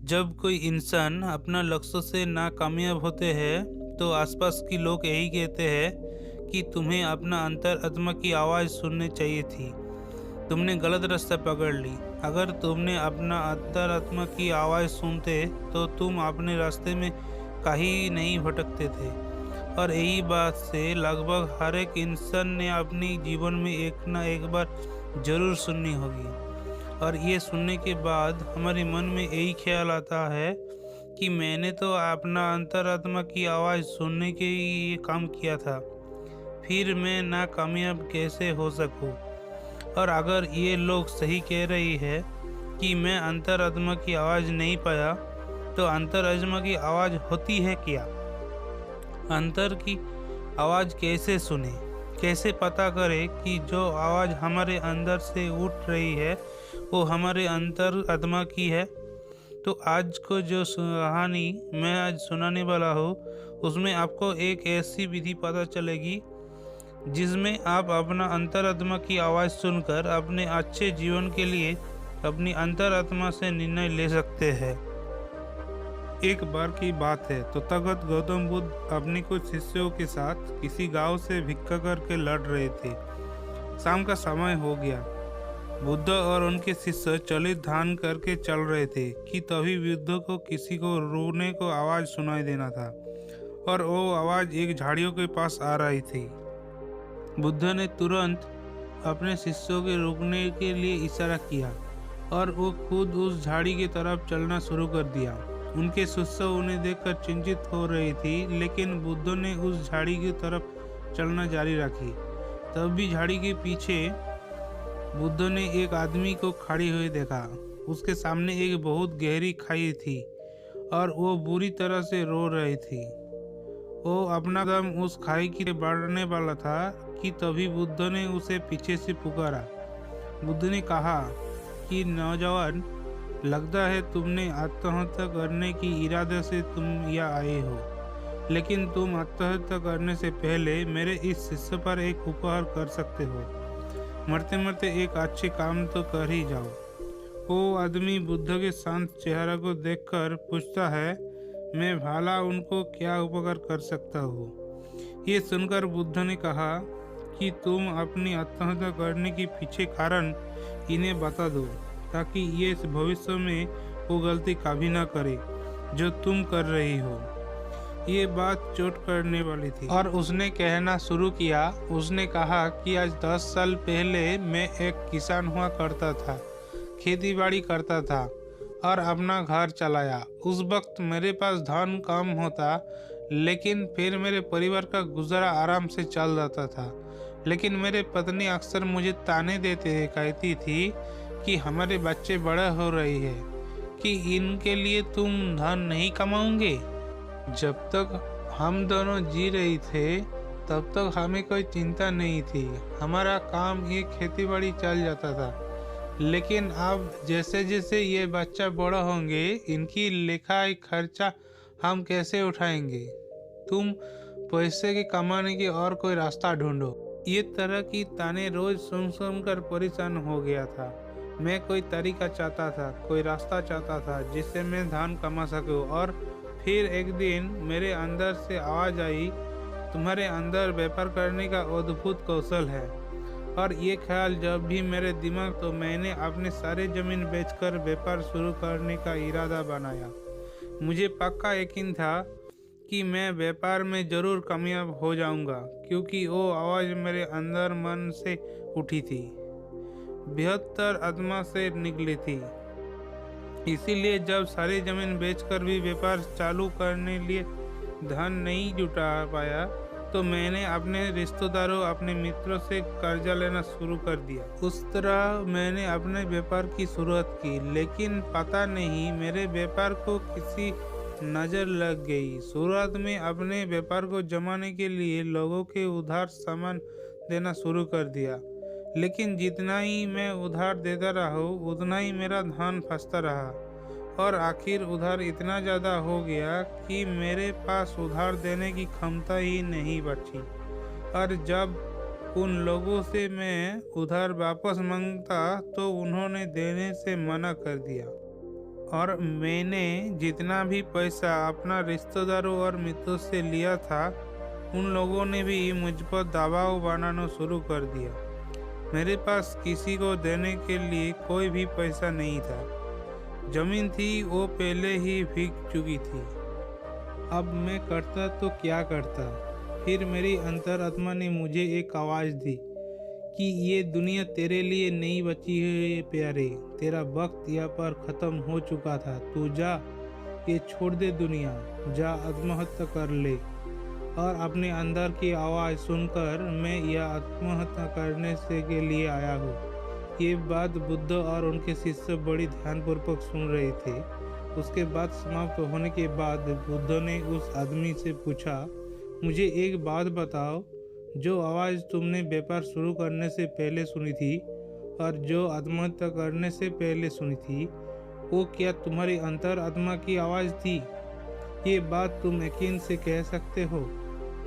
जब कोई इंसान अपना लक्ष्य से नाकामयाब होते हैं तो आसपास के लोग यही कहते हैं कि तुम्हें अपना अंतरात्मा की आवाज़ सुननी चाहिए थी। तुमने गलत रास्ता पकड़ ली। अगर तुमने अपना अंतरात्मा की आवाज़ सुनते तो तुम अपने रास्ते में कहीं नहीं भटकते थे। और यही बात से लगभग हर एक इंसान ने अपने जीवन में एक ना एक बार जरूर सुननी होगी। और ये सुनने के बाद हमारे मन में यही ख्याल आता है कि मैंने तो अपना अंतरात्मा की आवाज़ सुनने के लिए ये काम किया था, फिर मैं नाकामयाब कैसे हो सकूं। और अगर ये लोग सही कह रही है कि मैं अंतरात्मा की आवाज़ नहीं पाया, तो अंतरात्मा की आवाज़ होती है क्या? अंतर की आवाज़ कैसे सुने, कैसे पता करें कि जो आवाज़ हमारे अंदर से उठ रही है वो हमारे अंतर आत्मा की है? तो आज को जो कहानी मैं आज सुनाने वाला हूँ उसमें आपको एक ऐसी विधि पता चलेगी जिसमें आप अपना अंतरात्मा की आवाज़ सुनकर अपने अच्छे जीवन के लिए अपनी अंतरात्मा से निर्णय ले सकते हैं। एक बार की बात है, तथागत गौतम बुद्ध अपने कुछ शिष्यों के साथ किसी गांव से भिक्षा करके लड़ रहे थे। शाम का समय हो गया। बुद्ध और उनके शिष्य चलित ध्यान करके चल रहे थे कि तभी बुद्ध को किसी को रोने को आवाज सुनाई देना था और वो आवाज एक झाड़ियों के पास आ रही थी। बुद्ध ने तुरंत अपने शिष्यों के रुकने के लिए इशारा किया और वो खुद उस झाड़ी की तरफ चलना शुरू कर दिया। उनके शिष्य उन्हें देखकर चिंतित हो रही थी, लेकिन बुद्ध ने उस झाड़ी की तरफ चलना जारी रखी। तब भी झाड़ी के पीछे बुद्ध ने एक आदमी को खड़ी हुई देखा। उसके सामने एक बहुत गहरी खाई थी और वो बुरी तरह से रो रही थी। वो अपना कदम उस खाई की तरफ बढ़ने वाला था कि तभी बुद्ध ने उसे पीछे से पुकारा। बुद्ध ने कहा कि नौजवान, लगता है तुमने आत्महत्या करने की इरादे से तुम यहाँ आए हो, लेकिन तुम आत्महत्या करने से पहले मेरे इस शिष्य पर एक उपहार कर सकते हो। मरते मरते एक अच्छे काम तो कर ही जाओ। वो आदमी बुद्ध के शांत चेहरा को देखकर पूछता है, मैं भला उनको क्या उपकार कर सकता हूँ? ये सुनकर बुद्ध ने कहा कि तुम अपनी आत्महत्या करने के पीछे कारण इन्हें बता दो, ताकि ये भविष्य में वो गलती कभी ना करे जो तुम कर रही हो। ये बात चोट करने वाली थी और उसने कहना शुरू किया। उसने कहा कि आज 10 साल पहले मैं एक किसान हुआ करता था, खेती बाड़ी करता था और अपना घर चलाया। उस वक्त मेरे पास धन कम होता, लेकिन फिर मेरे परिवार का गुजारा आराम से चल जाता था। लेकिन मेरे पत्नी अक्सर मुझे ताने देते कहती थी कि हमारे बच्चे बड़े हो रहे हैं, कि इनके लिए तुम धन नहीं कमाओगे। जब तक हम दोनों जी रहे थे तब तक हमें कोई चिंता नहीं थी, हमारा काम ये खेतीबाड़ी चल जाता था। लेकिन अब जैसे जैसे ये बच्चा बड़ा होंगे, इनकी लिखाई खर्चा हम कैसे उठाएंगे? तुम पैसे के कमाने की और कोई रास्ता ढूंढो। ये तरह की ताने रोज सुन कर परेशान हो गया था। मैं कोई तरीका चाहता था, कोई रास्ता चाहता था जिससे मैं धन कमा सकूं। और फिर एक दिन मेरे अंदर से आवाज आई, तुम्हारे अंदर व्यापार करने का अद्भुत कौशल है। और ये ख्याल जब भी मेरे दिमाग, तो मैंने अपने सारे जमीन बेचकर व्यापार शुरू करने का इरादा बनाया। मुझे पक्का यकीन था कि मैं व्यापार में जरूर कामयाब हो जाऊंगा, क्योंकि वो आवाज़ मेरे अंदर मन से उठी थी, बेहतर आत्मा से निकली थी। इसीलिए जब सारी जमीन बेचकर भी व्यापार चालू करने लिए धन नहीं जुटा पाया, तो मैंने अपने रिश्तेदारों, अपने मित्रों से कर्जा लेना शुरू कर दिया। उस तरह मैंने अपने व्यापार की शुरुआत की, लेकिन पता नहीं मेरे व्यापार को किसी नज़र लग गई। शुरुआत में अपने व्यापार को जमाने के लिए लोगों के उधार सामान देना शुरू कर दिया, लेकिन जितना ही मैं उधार देता रहा उतना ही मेरा धन फंसता रहा और आखिर उधार इतना ज़्यादा हो गया कि मेरे पास उधार देने की क्षमता ही नहीं बची। और जब उन लोगों से मैं उधार वापस मांगता तो उन्होंने देने से मना कर दिया। और मैंने जितना भी पैसा अपना रिश्तेदारों और मित्रों से लिया था, उन लोगों ने भी मुझ पर दबाव बनाना शुरू कर दिया। मेरे पास किसी को देने के लिए कोई भी पैसा नहीं था। जमीन थी वो पहले ही भीग चुकी थी। अब मैं करता तो क्या करता। फिर मेरी अंतरात्मा ने मुझे एक आवाज़ दी कि ये दुनिया तेरे लिए नहीं बची है प्यारे, तेरा वक्त यहाँ पर ख़त्म हो चुका था। तू जा, ये छोड़ दे दुनिया, जा आत्महत्या कर ले। और अपने अंदर की आवाज़ सुनकर मैं यह आत्महत्या करने से के लिए आया हूँ। ये बात बुद्ध और उनके शिष्य बड़ी ध्यानपूर्वक सुन रहे थे। उसके बाद समाप्त होने के बाद बुद्ध ने उस आदमी से पूछा, मुझे एक बात बताओ, जो आवाज़ तुमने व्यापार शुरू करने से पहले सुनी थी और जो आत्महत्या करने से पहले सुनी थी, वो क्या तुम्हारी अंतर आत्मा की आवाज़ थी? ये बात तुम यकीन से कह सकते हो?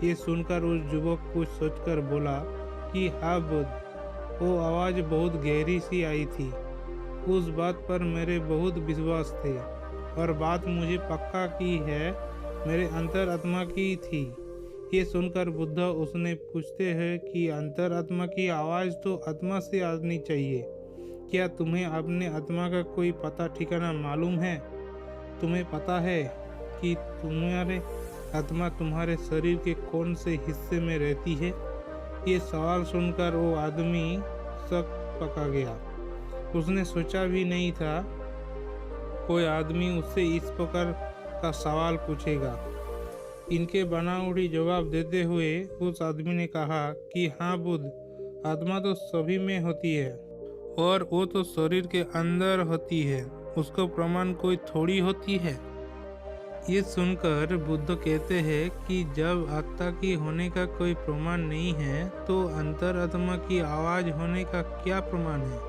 ये सुनकर उस युवक कुछ सोचकर बोला कि हाँ बुद्ध, वो आवाज़ बहुत गहरी सी आई थी। उस बात पर मेरे बहुत विश्वास थे और बात मुझे पक्का की है मेरे अंतर आत्मा की थी। ये सुनकर बुद्ध उसने पूछते हैं कि अंतर आत्मा की आवाज़ तो आत्मा से आनी चाहिए। क्या तुम्हें अपने आत्मा का कोई पता ठिकाना मालूम है? तुम्हें पता है कि तुम्हारे आत्मा तुम्हारे शरीर के कौन से हिस्से में रहती है? ये सवाल सुनकर वो आदमी शक पका गया। उसने सोचा भी नहीं था कोई आदमी उससे इस प्रकार का सवाल पूछेगा। इनके बनावटी जवाब देते हुए उस आदमी ने कहा कि हाँ बुद्ध, आत्मा तो सभी में होती है और वो तो शरीर के अंदर होती है, उसका प्रमाण कोई थोड़ी होती है। ये सुनकर बुद्ध कहते हैं कि जब आत्मा की होने का कोई प्रमाण नहीं है तो अंतर आत्मा की आवाज़ होने का क्या प्रमाण है?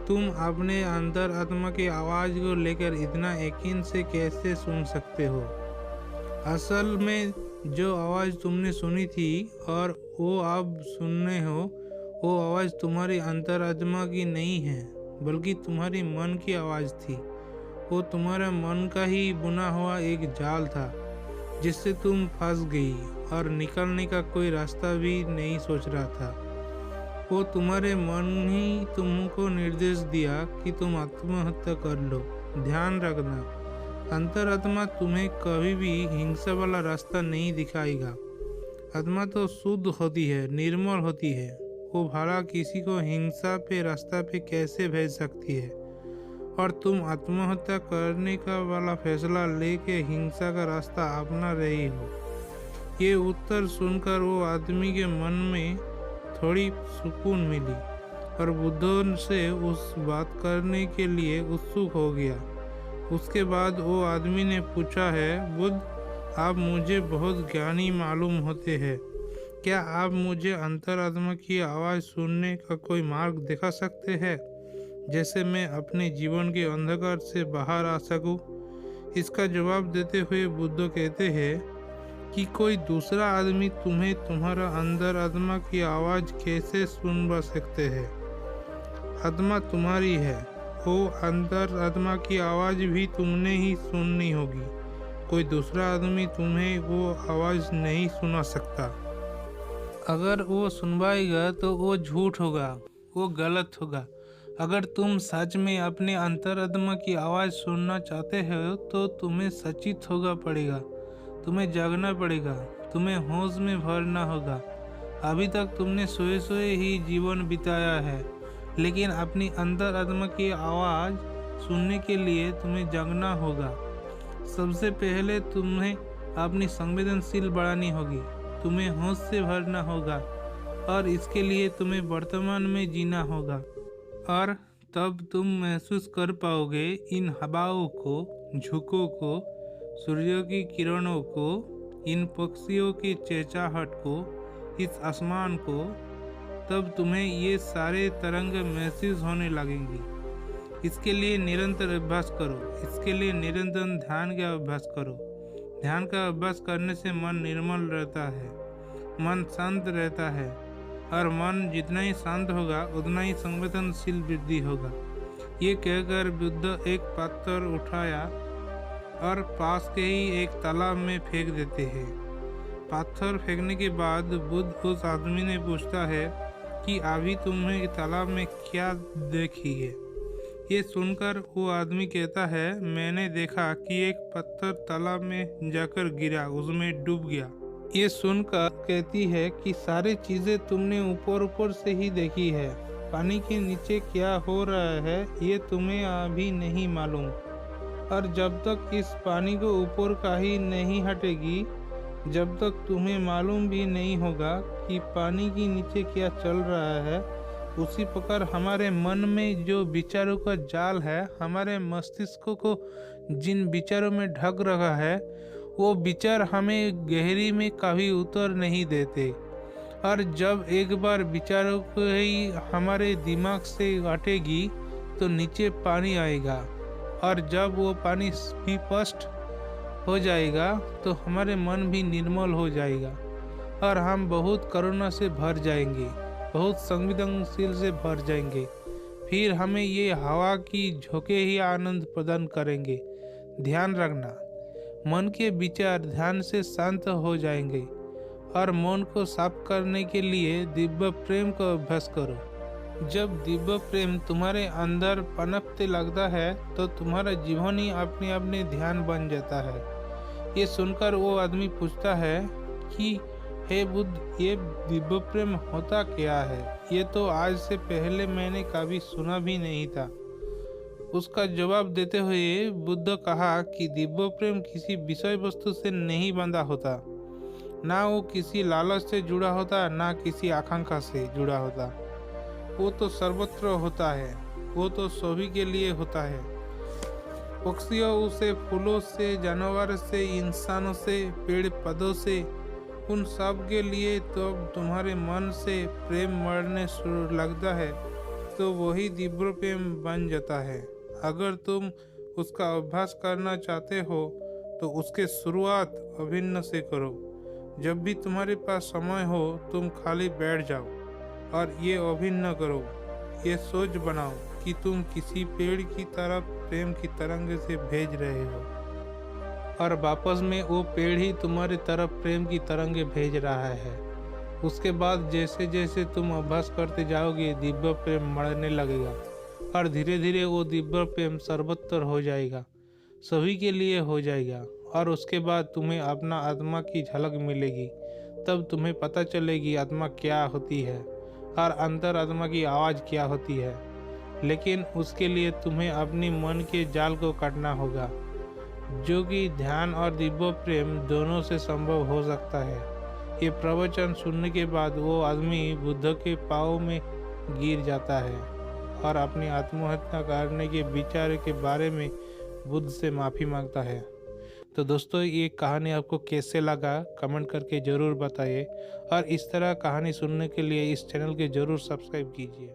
तुम अपने अंतर आत्मा की आवाज़ को लेकर इतना यकीन से कैसे सुन सकते हो? असल में जो आवाज़ तुमने सुनी थी और वो आप सुनने हो, वो आवाज़ तुम्हारी अंतर आत्मा की नहीं है, बल्कि तुम्हारी मन की आवाज़ थी। वो तुम्हारा मन का ही बुना हुआ एक जाल था जिससे तुम फंस गई और निकलने का कोई रास्ता भी नहीं सोच रहा था। वो तुम्हारे मन ही तुमको निर्देश दिया कि तुम आत्महत्या कर लो। ध्यान रखना, अंतरात्मा तुम्हें कभी भी हिंसा वाला रास्ता नहीं दिखाएगा। आत्मा तो शुद्ध होती है, निर्मल होती है। वो भला किसी को हिंसा पे रास्ता पे कैसे भेज सकती है? और तुम आत्महत्या करने का वाला फैसला लेके हिंसा का रास्ता अपना रही हो। ये उत्तर सुनकर वो आदमी के मन में थोड़ी सुकून मिली और बुद्ध से उस बात करने के लिए उत्सुक हो गया। उसके बाद वो आदमी ने पूछा है, बुद्ध, आप मुझे बहुत ज्ञानी मालूम होते हैं, क्या आप मुझे अंतरात्मा की आवाज़ सुनने का कोई मार्ग दिखा सकते हैं, जैसे मैं अपने जीवन के अंधकार से बाहर आ सकूं? इसका जवाब देते हुए बुद्ध कहते हैं कि कोई दूसरा आदमी तुम्हें तुम्हारा अंदर आत्मा की आवाज़ कैसे सुनवा सकते हैं? आत्मा तुम्हारी है, वो अंदर आत्मा की आवाज़ भी तुमने ही सुननी होगी। कोई दूसरा आदमी तुम्हें वो आवाज़ नहीं सुना सकता। अगर वो सुनवाएगा तो वो झूठ होगा, वो गलत होगा। अगर तुम सच में अपने अंतरात्मा की आवाज़ सुनना चाहते हो तो तुम्हें सचेत होगा पड़ेगा, तुम्हें जागना पड़ेगा, तुम्हें होश में भरना होगा। अभी तक तुमने सोए सोए ही जीवन बिताया है, लेकिन अपनी अंतरात्मा की आवाज़ सुनने के लिए तुम्हें जागना होगा। सबसे पहले तुम्हें अपनी संवेदनशील बढ़ानी होगी, तुम्हें होश से भरना होगा और इसके लिए तुम्हें वर्तमान में जीना होगा। और तब तुम महसूस कर पाओगे इन हवाओं को, झोंकों को, सूर्य की किरणों को, इन पक्षियों की चहचहाहट को, इस आसमान को। तब तुम्हें ये सारे तरंग महसूस होने लगेंगी। इसके लिए निरंतर अभ्यास करो, इसके लिए निरंतर ध्यान का अभ्यास करो। ध्यान का अभ्यास करने से मन निर्मल रहता है, मन शांत रहता है और मन जितना ही शांत होगा उतना ही संवेदनशील वृद्धि होगा। ये कहकर बुद्ध एक पत्थर उठाया और पास के ही एक तालाब में फेंक देते हैं। पत्थर फेंकने के बाद बुद्ध उस आदमी ने पूछता है कि अभी तुमने तालाब में क्या देखी है। ये सुनकर वो आदमी कहता है, मैंने देखा कि एक पत्थर तालाब में जाकर गिरा, उसमें डूब गया। ये सुनकर कहती है कि सारी चीजें तुमने ऊपर ऊपर से ही देखी है, पानी के नीचे क्या हो रहा है ये तुम्हें अभी नहीं मालूम, और जब तक इस पानी को ऊपर का ही नहीं हटेगी, जब तक तुम्हें मालूम भी नहीं होगा कि पानी के नीचे क्या चल रहा है, उसी प्रकार हमारे मन में जो विचारों का जाल है, हमारे मस्तिष्क को जिन विचारों में ढक रखा है, वो विचार हमें गहरी में कभी उतर नहीं देते। और जब एक बार विचारों को ही हमारे दिमाग से हटेगी तो नीचे पानी आएगा, और जब वो पानी स्पष्ट हो जाएगा तो हमारे मन भी निर्मल हो जाएगा और हम बहुत करुणा से भर जाएंगे, बहुत संवेदनशील से भर जाएंगे। फिर हमें ये हवा की झोंके ही आनंद प्रदान करेंगे। ध्यान रखना, मन के विचार ध्यान से शांत हो जाएंगे, और मन को साफ करने के लिए दिव्य प्रेम का अभ्यास करो। जब दिव्य प्रेम तुम्हारे अंदर पनपते लगता है तो तुम्हारा जीवन ही अपने अपने ध्यान बन जाता है। ये सुनकर वो आदमी पूछता है कि हे बुद्ध, ये दिव्य प्रेम होता क्या है? ये तो आज से पहले मैंने कभी सुना भी नहीं था। उसका जवाब देते हुए बुद्ध कहा कि दिव्य प्रेम किसी विषय वस्तु से नहीं बंधा होता, ना वो किसी लालच से जुड़ा होता, ना किसी आकांक्षा से जुड़ा होता। वो तो सर्वत्र होता है, वो तो सभी के लिए होता है। पक्षियों से, फूलों से, जानवर से, इंसानों से, पेड़ पौधों से, उन सब के लिए। तो तुम्हारे मन से प्रेम मरने शुरू लगता है तो वही दिव्य प्रेम बन जाता है। अगर तुम उसका अभ्यास करना चाहते हो तो उसके शुरुआत अभिन्न से करो। जब भी तुम्हारे पास समय हो तुम खाली बैठ जाओ और ये अभिन्न करो। ये सोच बनाओ कि तुम किसी पेड़ की तरफ प्रेम की तरंग से भेज रहे हो, और वापस में वो पेड़ ही तुम्हारी तरफ प्रेम की तरंगे भेज रहा है। उसके बाद जैसे जैसे तुम अभ्यास करते जाओगे दिव्य प्रेम बढ़ने लगेगा, और धीरे धीरे वो दिव्य प्रेम सर्वत्र हो जाएगा, सभी के लिए हो जाएगा। और उसके बाद तुम्हें अपना आत्मा की झलक मिलेगी। तब तुम्हें पता चलेगी आत्मा क्या होती है और अंतर आत्मा की आवाज़ क्या होती है। लेकिन उसके लिए तुम्हें अपनी मन के जाल को काटना होगा, जो कि ध्यान और दिव्य प्रेम दोनों से संभव हो सकता है। ये प्रवचन सुनने के बाद वो आदमी बुद्ध के पाँव में गिर जाता है और अपनी आत्महत्या करने के विचार के बारे में बुद्ध से माफ़ी मांगता है। तो दोस्तों, ये कहानी आपको कैसे लगा कमेंट करके ज़रूर बताइए, और इस तरह कहानी सुनने के लिए इस चैनल के ज़रूर सब्सक्राइब कीजिए।